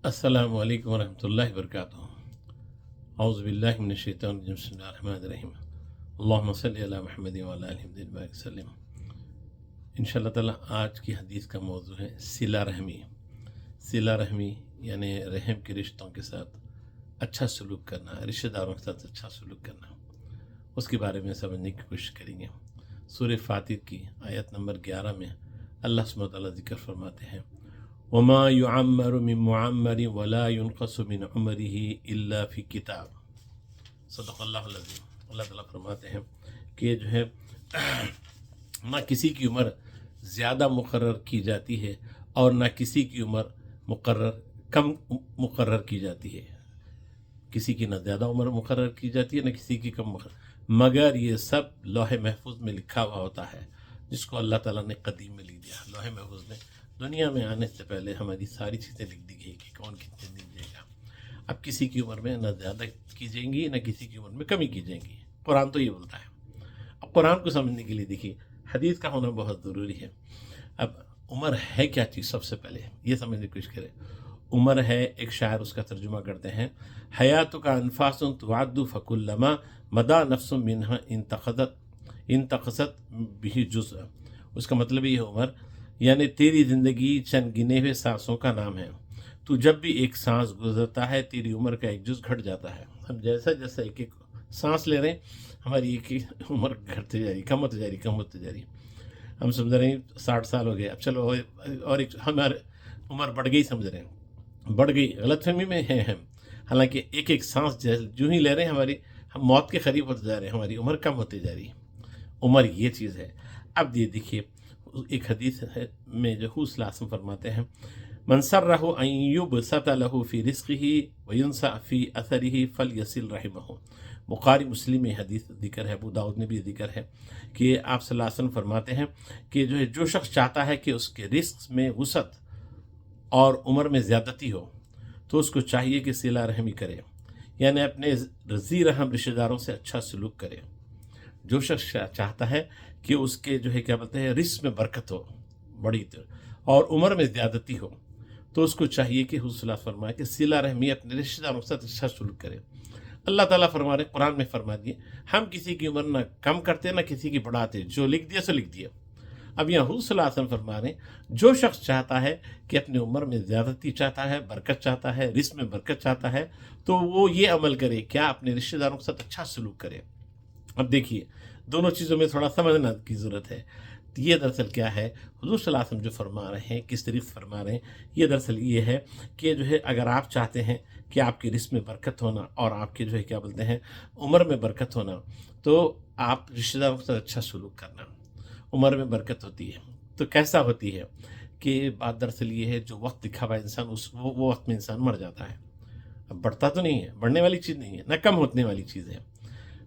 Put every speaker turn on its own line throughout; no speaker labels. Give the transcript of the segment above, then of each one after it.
السلام علیکم ورحمۃ اللہ وبرکاتہ۔ اعوذ باللہ من الشیطان الرجیم، بسم اللہ الرحمن الرحیم۔ اللہم صلی علی محمد وعلی آل محمد وبارک وسلم۔ انشاءاللہ تعالیٰ آج کی حدیث کا موضوع ہے صلہ رحمی۔ صلہ رحمی یعنی رحم کے رشتوں کے ساتھ اچھا سلوک کرنا، رشتہ داروں کے ساتھ اچھا سلوک کرنا، اس کے بارے میں سمجھنے کی کوشش کریں گے۔ سورہ فاطر کی آیت نمبر 11 میں اللہ سبحانہ وتعالیٰ ذکر فرماتے ہیں وما يعمر من معمر ولا ينقص من عمره الا في کتاب۔ صدق اللہ العظیم۔ اللہ تعالیٰ فرماتے ہیں کہ جو ہے نہ کسی کی عمر زیادہ مقرر کی جاتی ہے اور نہ کسی کی عمر کم مقرر کی جاتی ہے۔ کسی کی نہ زیادہ عمر مقرر کی جاتی ہے نہ کسی کی کم مگر یہ سب لوح محفوظ میں لکھا ہوا ہوتا ہے، جس کو اللہ تعالیٰ نے قدیم میں لکھ دیا۔ لوح محفوظ میں دنیا میں آنے سے پہلے ہماری ساری چیزیں لکھ دی گئی کہ کون کتنے دن جائے گا۔ اب کسی کی عمر میں نہ زیادہ کی جائیں گی نہ کسی کی عمر میں کمی کی جائیں گی۔ قرآن تو یہ بولتا ہے۔ اب قرآن کو سمجھنے کے لیے دیکھیے حدیث کا ہونا بہت ضروری ہے۔ اب عمر ہے کیا چیز، سب سے پہلے یہ سمجھنے کی کوشش کریں۔ عمر ہے، ایک شاعر اس کا ترجمہ کرتے ہیں حیات کا انفاس تعد فکلما مدا نفس منہا انتقصت بھی جزء۔ اس کا مطلب یہ ہے عمر یعنی تیری زندگی چند گنے ہوئے سانسوں کا نام ہے۔ تو جب بھی ایک سانس گزرتا ہے تیری عمر کا ایک جز گھٹ جاتا ہے۔ ہم جیسا جیسا ایک ایک سانس لے رہے ہیں ہماری ایک عمر گھٹتے جا رہی، کم ہوتے جا رہی۔ ہم سمجھ رہے ہیں 60 سال ہو گئے، اب چلو اور ایک ہماری عمر بڑھ گئی، سمجھ رہے ہیں بڑھ گئی، غلط فہمی میں ہیں ہم۔ حالانکہ ایک ایک سانس جو ہی لے رہے ہیں ہم موت کے قریب ہوتے جا رہے ہیں، ہماری عمر کم ہوتی جا رہی ہے۔ عمر یہ چیز ہے۔ اب یہ دیکھیے ایک حدیث ہے میں جو صلی اللہ علیہ وسلم فرماتے ہیں من سرہ ان یبسط لہ فی رزقہ وینسأ فی اثرہ فلیصل رحمہ۔ بخاری مسلم میں حدیث ذکر ہے، ابو داؤد میں بھی ذکر ہے کہ آپ صلی اللہ علیہ وسلم فرماتے ہیں کہ جو شخص چاہتا ہے کہ اس کے رزق میں وسعت اور عمر میں زیادتی ہو تو اس کو چاہیے کہ صلہ رحمی کرے، یعنی اپنے رضی رحم رشتہ داروں سے اچھا سلوک کرے۔ جو شخص چاہتا ہے کہ اس کے کیا بولتے ہیں رزق میں برکت ہو بڑی اور عمر میں زیادتی ہو تو اس کو چاہیے کہ حضور صلی اللہ علیہ وسلم فرمائے کہ صلہ رحمی اپنے رشتہ داروں کے ساتھ اچھا سلوک کرے۔ اللہ تعالیٰ فرما رہے قرآن میں فرما دیے ہم کسی کی عمر نہ کم کرتے نہ کسی کی بڑھاتے، جو لکھ دیا سو لکھ دیا۔ اب یہاں حضور صلی اللہ علیہ وسلم فرما رہے ہیں جو شخص چاہتا ہے کہ اپنی عمر میں زیادتی چاہتا ہے، برکت چاہتا ہے، رزق میں برکت چاہتا ہے تو وہ یہ عمل کرے، کیا اپنے رشتہ داروں کے ساتھ اچھا سلوک کرے۔ اب دیکھیے دونوں چیزوں میں تھوڑا سمجھنا کی ضرورت ہے۔ یہ دراصل کیا ہے، حضور صلی اللہ علیہ وسلم جو فرما رہے ہیں، کس طریقے سے فرما رہے ہیں، یہ دراصل یہ ہے کہ اگر آپ چاہتے ہیں کہ آپ کی رزق میں برکت ہونا اور آپ کے کیا بولتے ہیں عمر میں برکت ہونا تو آپ رشتہ داروں کے ساتھ اچھا سلوک کرنا۔ عمر میں برکت ہوتی ہے تو کیسا ہوتی ہے کہ بات دراصل یہ ہے جو وقت لکھا ہوا انسان وہ وقت میں انسان مر جاتا ہے۔ اب بڑھتا تو نہیں ہے، بڑھنے والی چیز نہیں ہے، نہ کم ہونے والی چیز ہے۔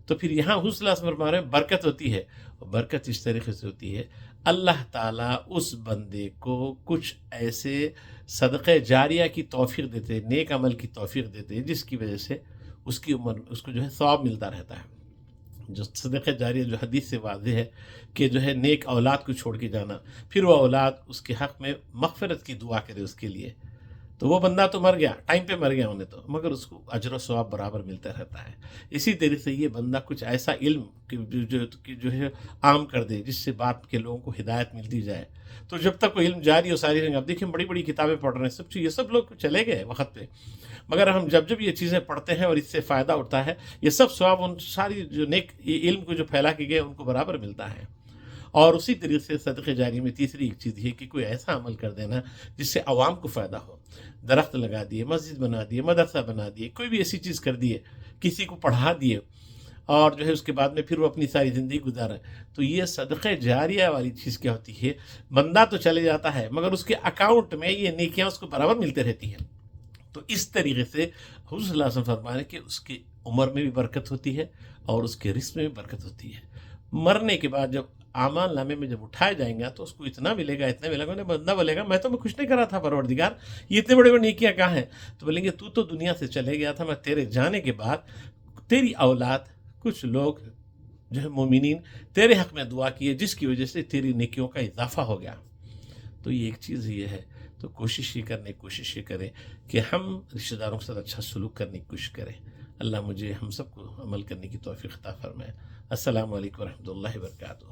تو پھر یہاں حضور صلی اللہ علیہ وسلم فرما رہے ہیں برکت ہوتی ہے۔ برکت اس طریقے سے ہوتی ہے اللہ تعالیٰ اس بندے کو کچھ ایسے صدقہ جاریہ کی توفیق دیتے، نیک عمل کی توفیق دیتے جس کی وجہ سے اس کی عمر اس کو ثواب ملتا رہتا ہے۔ جو صدقہ جاریہ جو حدیث سے واضح ہے کہ نیک اولاد کو چھوڑ کے جانا، پھر وہ اولاد اس کے حق میں مغفرت کی دعا کرے اس کے لیے، تو وہ بندہ تو مر گیا، ٹائم پہ مر گیا انہیں تو، مگر اس کو اجر و ثواب برابر ملتا رہتا ہے۔ اسی طریقے سے یہ بندہ کچھ ایسا علم جو ہے عام کر دے جس سے بات کے لوگوں کو ہدایت ملتی جائے، تو جب تک وہ علم جاری اور ساری رہیں گے۔ اب دیکھیں بڑی بڑی کتابیں پڑھ رہے ہیں یہ سب لوگ چلے گئے وقت پہ، مگر ہم جب یہ چیزیں پڑھتے ہیں اور اس سے فائدہ اٹھتا ہے یہ سب ثواب ان ساری نیک علم کو پھیلا کے گئے ان کو برابر ملتا ہے۔ اور اسی طریقے سے صدقہ جاری میں تیسری ایک چیز یہ کہ کوئی ایسا عمل کر دینا جس سے عوام کو فائدہ ہو، درخت لگا دیے، مسجد بنا دیے، مدرسہ بنا دیے، کوئی بھی ایسی چیز کر دیے، کسی کو پڑھا دیے اور اس کے بعد میں پھر وہ اپنی ساری زندگی گزارے، تو یہ صدقہ جاریہ والی چیز کیا ہوتی ہے، بندہ تو چلے جاتا ہے مگر اس کے اکاؤنٹ میں یہ نیکیاں اس کو برابر ملتے رہتی ہیں۔ تو اس طریقے سے حضور صلی اللہ علیہ وسلم فرمانے کہ اس کی عمر میں بھی برکت ہوتی ہے اور اس کے رزق میں بھی برکت ہوتی ہے۔ مرنے کے بعد جب اعمال نامے میں جب اٹھائے جائیں گا تو اس کو اتنا ملے گا بندہ بولے گا میں کچھ نہیں کرا تھا پروردگار، یہ اتنے بڑے بڑے نیکیاں کہاں ہیں؟ تو بولیں گے تو دنیا سے چلے گیا تھا، میں تیرے جانے کے بعد تیری اولاد کچھ لوگ مومنین تیرے حق میں دعا کیے جس کی وجہ سے تیری نیکیوں کا اضافہ ہو گیا۔ تو یہ ایک چیز یہ ہے۔ تو کوشش یہ کریں کہ ہم رشتہ داروں کے ساتھ اچھا سلوک کرنے کی کوشش کریں. اللہ مجھے ہم سب کو عمل کرنے کی توفیق عطا فرمائے. السلام علیکم ورحمۃ اللہ وبرکاتہ.